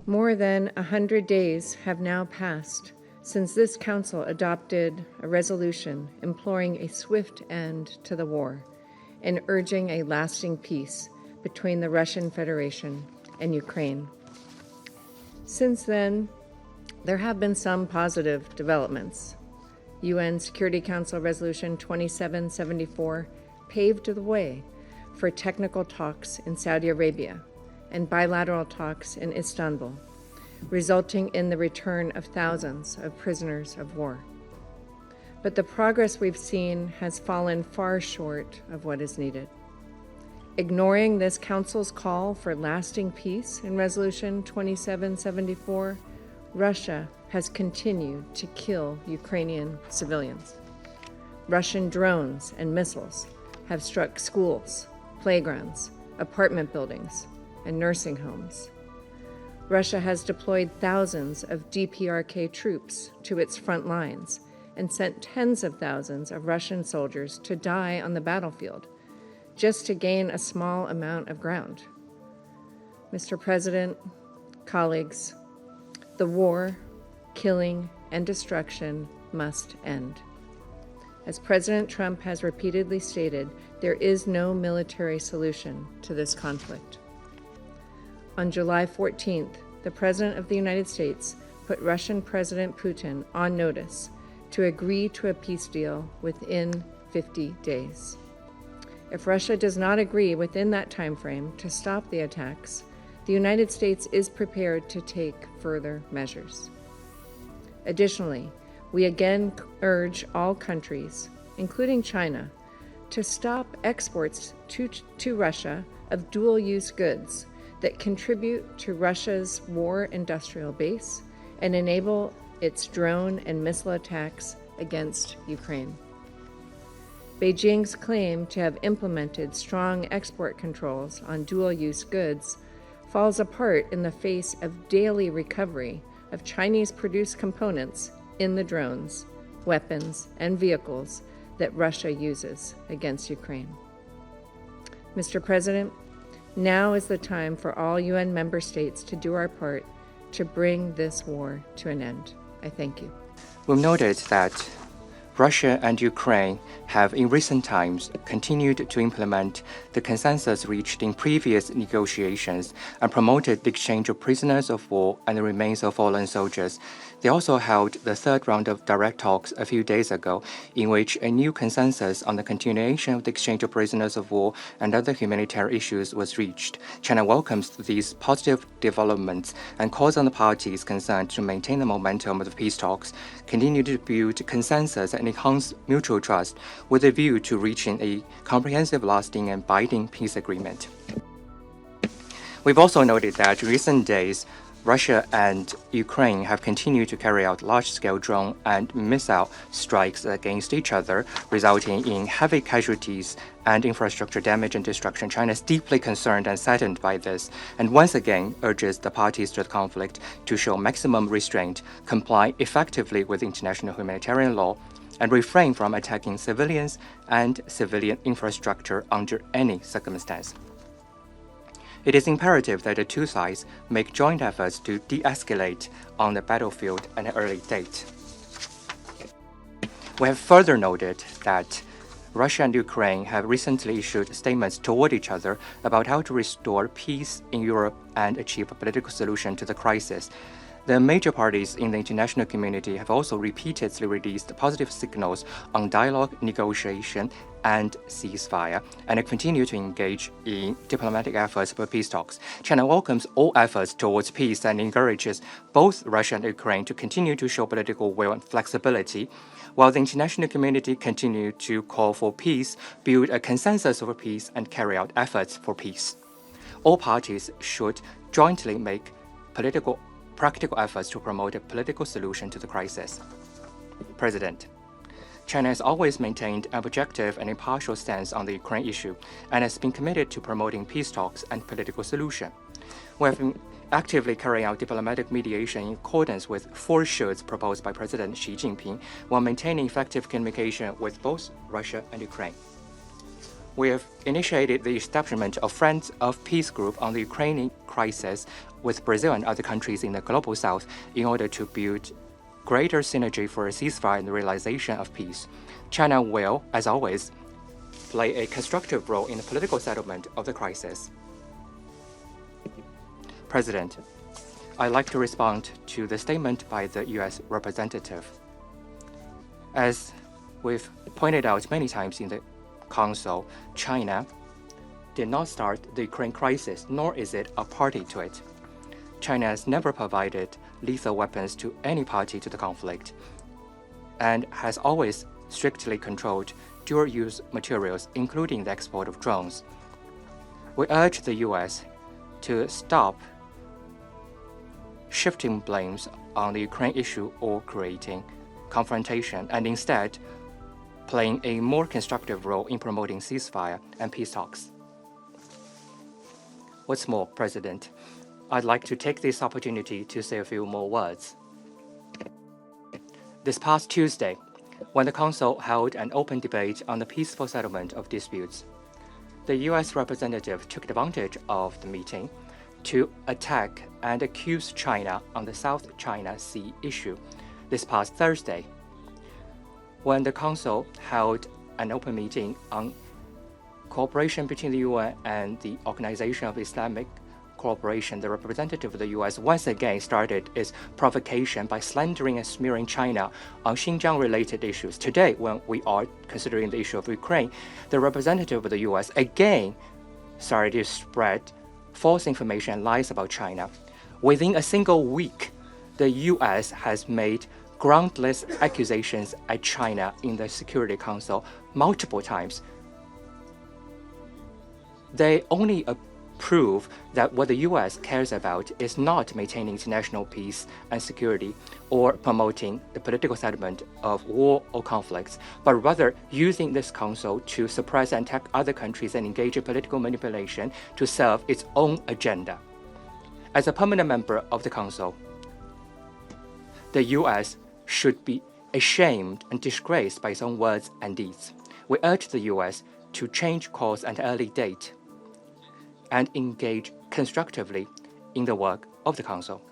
More than 100 days have now passed since this Council adopted a resolution imploring a swift end to the war and urging a lasting peace between the Russian Federation and Ukraine. Since then, there have been some positive developments. UN Security Council Resolution 2774 paved the way for technical talks in Saudi Arabia and bilateral talks in Istanbul, resulting in the return of thousands of prisoners of war. But the progress we've seen has fallen far short of what is needed. Ignoring this Council's call for lasting peace in Resolution 2774, Russia has continued to kill Ukrainian civilians. Russian drones and missiles have struck schools, playgrounds, apartment buildings, and nursing homes. Russia has deployed thousands of DPRK troops to its front lines and sent tens of thousands of Russian soldiers to die on the battlefield just to gain a small amount of ground. Mr. President, colleagues, the war, killing, and destruction must end. As President Trump has repeatedly stated, there is no military solution to this conflict. On July 14th, the President of the United States put Russian President Putin on notice to agree to a peace deal within 50 days. If Russia does not agree within that timeframe to stop the attacks, the United States is prepared to take further measures. Additionally, we again urge all countries, including China, to stop exports to Russia of dual-use goods that contribute to Russia's war industrial base and enable its drone and missile attacks against Ukraine. Beijing's claim to have implemented strong export controls on dual-use goods falls apart in the face of daily recovery of Chinese-produced components in the drones, weapons, and vehicles that Russia uses against Ukraine. Mr. President, now is the time for all UN member states to do our part to bring this war to an end. I thank you. We've noted that Russia and Ukraine have in recent times continued to implement the consensus reached in previous negotiations and promoted the exchange of prisoners of war and the remains of fallen soldiers. They also held the third round of direct talks a few days ago, in which a new consensus on the continuation of the exchange of prisoners of war and other humanitarian issues was reached. China welcomes these positive developments and calls on the parties concerned to maintain the momentum of the peace talks, continue to build consensus and enhance mutual trust with a view to reaching a comprehensive, lasting, and binding peace agreement. We've also noted that in recent days, Russia and Ukraine have continued to carry out large-scale drone and missile strikes against each other, resulting in heavy casualties and infrastructure damage and destruction. China is deeply concerned and saddened by this, and once again urges the parties to the conflict to show maximum restraint, comply effectively with international humanitarian law, and refrain from attacking civilians and civilian infrastructure under any circumstance. It is imperative that the two sides make joint efforts to de-escalate on the battlefield at an early date. We have further noted that Russia and Ukraine have recently issued statements toward each other about how to restore peace in Europe and achieve a political solution to the crisis. The major parties in the international community have also repeatedly released positive signals on dialogue, negotiation, and ceasefire, and continue to engage in diplomatic efforts for peace talks. China welcomes all efforts towards peace and encourages both Russia and Ukraine to continue to show political will and flexibility, while the international community continue to call for peace, build a consensus over peace, and carry out efforts for peace. All parties should jointly make practical efforts to promote a political solution to the crisis. President, China has always maintained an objective and impartial stance on the Ukraine issue and has been committed to promoting peace talks and political solution. We have been actively carrying out diplomatic mediation in accordance with 4 shoulds proposed by President Xi Jinping while maintaining effective communication with both Russia and Ukraine. We have initiated the establishment of Friends of Peace Group on the Ukrainian crisis with Brazil and other countries in the Global South in order to build greater synergy for a ceasefire and the realization of peace. China will, as always, play a constructive role in the political settlement of the crisis. President, I'd like to respond to the statement by the U.S. representative. As we've pointed out many times in the Council, China did not start the Ukraine crisis, nor is it a party to it. China has never provided lethal weapons to any party to the conflict and has always strictly controlled dual-use materials, including the export of drones. We urge the U.S. to stop shifting blames on the Ukraine issue or creating confrontation, and instead playing a more constructive role in promoting ceasefire and peace talks. What's more, President, I'd like to take this opportunity to say a few more words. This past Tuesday, when the Council held an open debate on the peaceful settlement of disputes, the U.S. representative took advantage of the meeting to attack and accuse China on the South China Sea issue this past Thursday. When the Council held an open meeting on cooperation between the UN and the Organization of Islamic Cooperation, the representative of the U.S. once again started its provocation by slandering and smearing China on Xinjiang-related issues. Today, when we are considering the issue of Ukraine, the representative of the U.S. again started to spread false information and lies about China. Within a single week, the U.S. has made groundless accusations at China in the Security Council multiple times. They only prove that what the U.S. cares about is not maintaining international peace and security or promoting the political settlement of war or conflicts, but rather using this council to suppress and attack other countries and engage in political manipulation to serve its own agenda. As a permanent member of the council, the U.S. should be ashamed and disgraced by its own words and deeds. We urge the U.S. to change course at an early date and engage constructively in the work of the Council.